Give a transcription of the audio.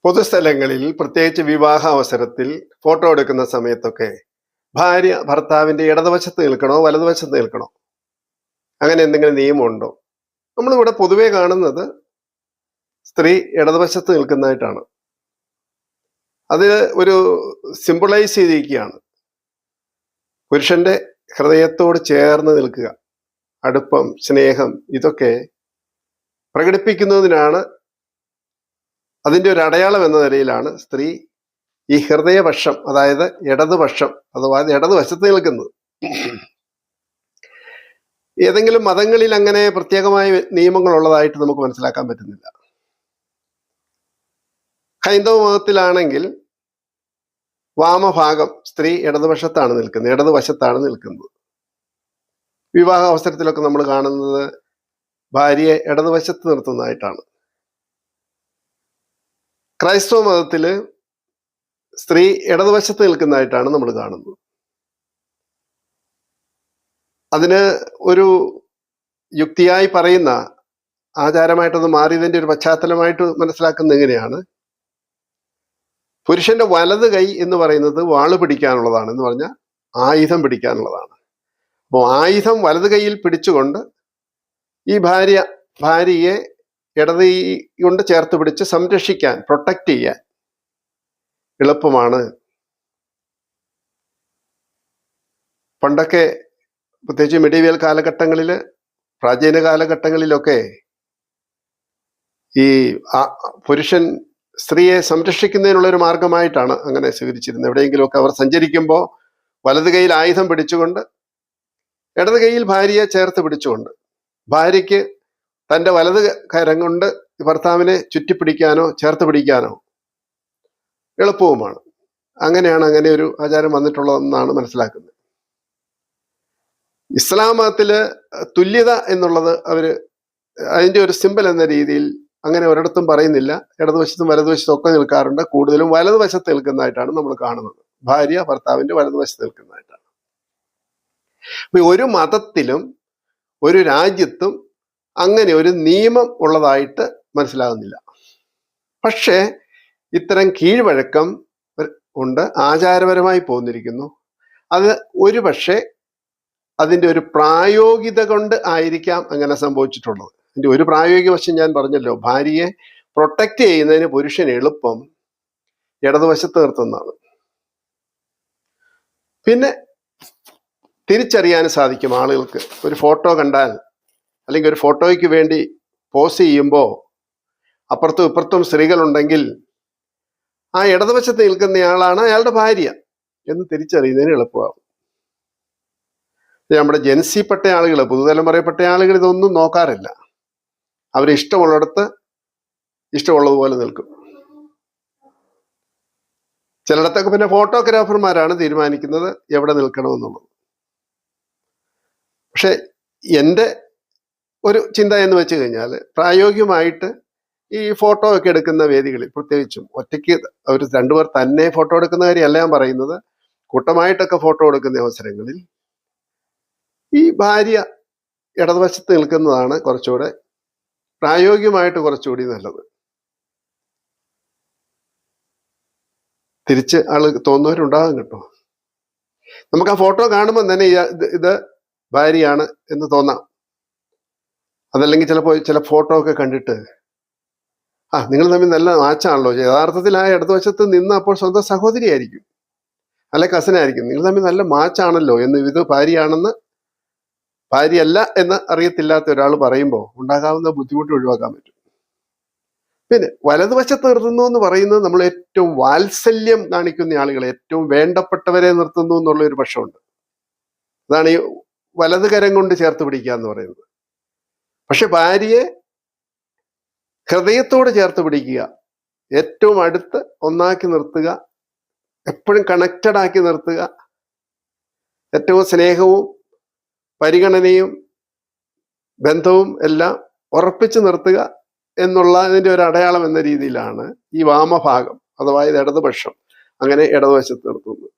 പൊതുസ്ഥലങ്ങളിൽ പ്രത്യേകിച്ച് വിവാഹ അവസരത്തിൽ ഫോട്ടോ എടുക്കുന്ന സമയത്തൊക്കെ ഭാര്യ ഭർത്താവിന്റെ ഇടതുവശത്ത് നിൽക്കണോ വലതുവശത്ത് നിൽക്കണോ, അങ്ങനെ എന്തെങ്കിലും നിയമമുണ്ടോ? നമ്മളിവിടെ പൊതുവെ കാണുന്നത് സ്ത്രീ ഇടതുവശത്ത് നിൽക്കുന്നതായിട്ടാണ്. അത് ഒരു സിമ്പിളൈസ് ചെയ്തിരിക്കുകയാണ്. പുരുഷന്റെ ഹൃദയത്തോട് ചേർന്ന് നിൽക്കുക, അടുപ്പം, സ്നേഹം, ഇതൊക്കെ പ്രകടിപ്പിക്കുന്നതിനാണ്, അതിൻ്റെ ഒരു അടയാളം എന്ന നിലയിലാണ് സ്ത്രീ ഈ ഹൃദയപക്ഷം, അതായത് ഇടതുപക്ഷം അഥവാ ഇടതുവശത്ത് നിൽക്കുന്നത്. ഏതെങ്കിലും മതങ്ങളിൽ അങ്ങനെ പ്രത്യേകമായ നിയമങ്ങൾ ഉള്ളതായിട്ട് നമുക്ക് മനസ്സിലാക്കാൻ പറ്റുന്നില്ല. ഹൈന്ദവ മതത്തിലാണെങ്കിൽ വാമഭാഗം സ്ത്രീ ഇടതുവശത്താണ് നിൽക്കുന്നത്. വിവാഹ അവസരത്തിലൊക്കെ നമ്മൾ കാണുന്നത് ഭാര്യയെ ഇടതുവശത്ത് നിർത്തുന്നതായിട്ടാണ്. ക്രൈസ്തവ മതത്തില് സ്ത്രീ ഇടതുവശത്ത് നിൽക്കുന്നതായിട്ടാണ് നമ്മൾ കാണുന്നത്. അതിന് ഒരു യുക്തിയായി പറയുന്ന, ആചാരമായിട്ടൊന്ന് മാറിയതിൻ്റെ ഒരു പശ്ചാത്തലമായിട്ട് മനസ്സിലാക്കുന്നത് എങ്ങനെയാണ്? പുരുഷന്റെ വലത് കൈ എന്ന് പറയുന്നത് വാള് പിടിക്കാനുള്ളതാണ്, എന്ന് പറഞ്ഞാൽ ആയുധം പിടിക്കാനുള്ളതാണ്. അപ്പോൾ ആയുധം വലത് കൈയിൽ പിടിച്ചുകൊണ്ട് ഈ ഭാര്യയെ ഇടത് കൈ കൊണ്ട് ചേർത്ത് പിടിച്ച് സംരക്ഷിക്കാൻ, പ്രൊട്ടക്റ്റ് ചെയ്യാൻ എളുപ്പമാണ്. പണ്ടൊക്കെ പ്രത്യേകിച്ച് മെഡീവിയൽ കാലഘട്ടങ്ങളിൽ, പ്രാചീന കാലഘട്ടങ്ങളിലൊക്കെ ഈ പുരുഷൻ സ്ത്രീയെ സംരക്ഷിക്കുന്നതിനുള്ള ഒരു മാർഗമായിട്ടാണ് അങ്ങനെ സ്വീകരിച്ചിരുന്നത്. എവിടെയെങ്കിലുമൊക്കെ അവർ സഞ്ചരിക്കുമ്പോൾ വലത് കൈയിൽ ആയുധം പിടിച്ചുകൊണ്ട് ഇടത് കൈയിൽ ഭാര്യയെ ചേർത്ത് പിടിച്ചുകൊണ്ട്, ഭാര്യയ്ക്ക് തൻ്റെ വലത് കരം കൊണ്ട് ഭർത്താവിനെ ചുറ്റിപ്പിടിക്കാനോ ചേർത്ത് പിടിക്കാനോ എളുപ്പവുമാണ്. അങ്ങനെയാണ് അങ്ങനെ ഒരു ആചാരം വന്നിട്ടുള്ളതെന്നാണ് മനസ്സിലാക്കുന്നത്. ഇസ്ലാം മതത്തില് തുല്യത എന്നുള്ളത് അതിൻ്റെ ഒരു സിമ്പൽ എന്ന രീതിയിൽ അങ്ങനെ ഒരിടത്തും പറയുന്നില്ല. ഇടതുവശത്തും വലതുവശത്തും ഒക്കെ നിൽക്കാറുണ്ട്. കൂടുതലും വലതുവശത്ത് നിൽക്കുന്നതായിട്ടാണ് നമ്മൾ കാണുന്നത്. ഭാര്യ ഭർത്താവിന്റെ വലതുവശത്ത് നിൽക്കുന്നതായിട്ടാണ്. അപ്പൊ ഒരു മതത്തിലും ഒരു രാജ്യത്തും അങ്ങനെ ഒരു നിയമം ഉള്ളതായിട്ട് മനസ്സിലാകുന്നില്ല. പക്ഷേ ഇത്തരം കീഴ്വഴക്കം ഉണ്ട്, ആചാരപരമായി പോന്നിരിക്കുന്നു. അത് ഒരു പക്ഷേ അതിൻ്റെ ഒരു പ്രായോഗികത കൊണ്ട് ആയിരിക്കാം അങ്ങനെ സംഭവിച്ചിട്ടുള്ളത്. അതിൻ്റെ ഒരു പ്രായോഗിക വശം ഞാൻ പറഞ്ഞല്ലോ, ഭാര്യയെ പ്രൊട്ടക്റ്റ് ചെയ്യുന്നതിന് പുരുഷന് എളുപ്പം ഇടതുവശത്ത് നിർത്തുന്നതാണ്. പിന്നെ തിരിച്ചറിയാൻ സാധിക്കും ആളുകൾക്ക്. ഒരു ഫോട്ടോ കണ്ടാൽ, അല്ലെങ്കിൽ ഒരു ഫോട്ടോയ്ക്ക് വേണ്ടി പോസ് ചെയ്യുമ്പോൾ അപ്പുറത്തും ഇപ്പുറത്തും സ്ത്രീകളുണ്ടെങ്കിൽ ആ ഇടതുവശത്ത് നിൽക്കുന്നയാളാണ് അയാളുടെ ഭാര്യ എന്ന് തിരിച്ചറിയുന്നതിന് എളുപ്പമാകും. നമ്മുടെ ജൻസിപ്പെട്ട ആളുകൾ, പുതുതലമുറയിൽപ്പെട്ട ആളുകൾ ഇതൊന്നും നോക്കാറില്ല. അവര് ഇഷ്ടമുള്ളിടത്ത് ഇഷ്ടമുള്ളതുപോലെ നിൽക്കും. ചിലയിടത്തൊക്കെ പിന്നെ ഫോട്ടോഗ്രാഫർമാരാണ് തീരുമാനിക്കുന്നത് എവിടെ നിൽക്കണമെന്നുള്ളത്. പക്ഷെ എൻ്റെ ഒരു ചിന്ത എന്ന് വെച്ച് കഴിഞ്ഞാൽ, പ്രായോഗികമായിട്ട് ഈ ഫോട്ടോ ഒക്കെ എടുക്കുന്ന വേദികളിൽ, പ്രത്യേകിച്ചും ഒറ്റയ്ക്ക് അവർ രണ്ടുപേർ തന്നെ ഫോട്ടോ എടുക്കുന്ന കാര്യമല്ല ഞാൻ പറയുന്നത്, കൂട്ടമായിട്ടൊക്കെ ഫോട്ടോ എടുക്കുന്ന അവസരങ്ങളിൽ ഈ ഭാര്യ ഇടതുവശത്ത് നിൽക്കുന്നതാണ് കുറച്ചുകൂടെ പ്രായോഗികമായിട്ട് കുറച്ചുകൂടി നല്ലത്. തിരിച്ച് ആള് തോന്നുന്നവരുണ്ടാകും കേട്ടോ. നമുക്ക് ആ ഫോട്ടോ കാണുമ്പോൾ തന്നെ ഇത് ഭാര്യയാണ് എന്ന് തോന്നാം. അതല്ലെങ്കിൽ ചിലപ്പോൾ ചില ഫോട്ടോ ഒക്കെ കണ്ടിട്ട് നിങ്ങൾ തമ്മിൽ നല്ല മാച്ചാണല്ലോ, യഥാർത്ഥത്തിൽ ആ ഇടതുവശത്ത് നിന്ന് അപ്പോൾ സ്വന്തം സഹോദരിയായിരിക്കും, അല്ലെ കസിനായിരിക്കും, നിങ്ങൾ തമ്മിൽ നല്ല മാച്ചാണല്ലോ എന്ന്, ഇത് ഭാര്യയാണെന്ന്, ഭാര്യയല്ല എന്ന് അറിയത്തില്ലാത്ത ഒരാൾ പറയുമ്പോൾ ഉണ്ടാകാവുന്ന ബുദ്ധിമുട്ട് ഒഴിവാക്കാൻ പറ്റും. പിന്നെ വലതുവശത്ത് നിർത്തുന്നു എന്ന് പറയുന്നത് നമ്മൾ ഏറ്റവും വാത്സല്യം കാണിക്കുന്ന ആളുകളെ, ഏറ്റവും വേണ്ടപ്പെട്ടവരെ നിർത്തുന്നു എന്നുള്ള ഒരു പക്ഷമുണ്ട്. അതാണ് ഈ വലത് കരം കൊണ്ട് ചേർത്ത് പിടിക്കുക എന്ന് പറയുന്നത്. പക്ഷെ ഭാര്യയെ ഹൃദയത്തോട് ചേർത്ത് പിടിക്കുക, ഏറ്റവും അടുത്ത് ഒന്നാക്കി നിർത്തുക, എപ്പോഴും കണക്റ്റഡ് ആക്കി നിർത്തുക, ഏറ്റവും സ്നേഹവും പരിഗണനയും ബന്ധവും എല്ലാം ഉറപ്പിച്ചു നിർത്തുക എന്നുള്ളതിൻ്റെ ഒരു അടയാളം എന്ന രീതിയിലാണ് ഈ വാമഭാഗം അഥവാ ഇത് ഇടതുപക്ഷം അങ്ങനെ ഇടതുവശത്ത് നിർത്തുന്നത്.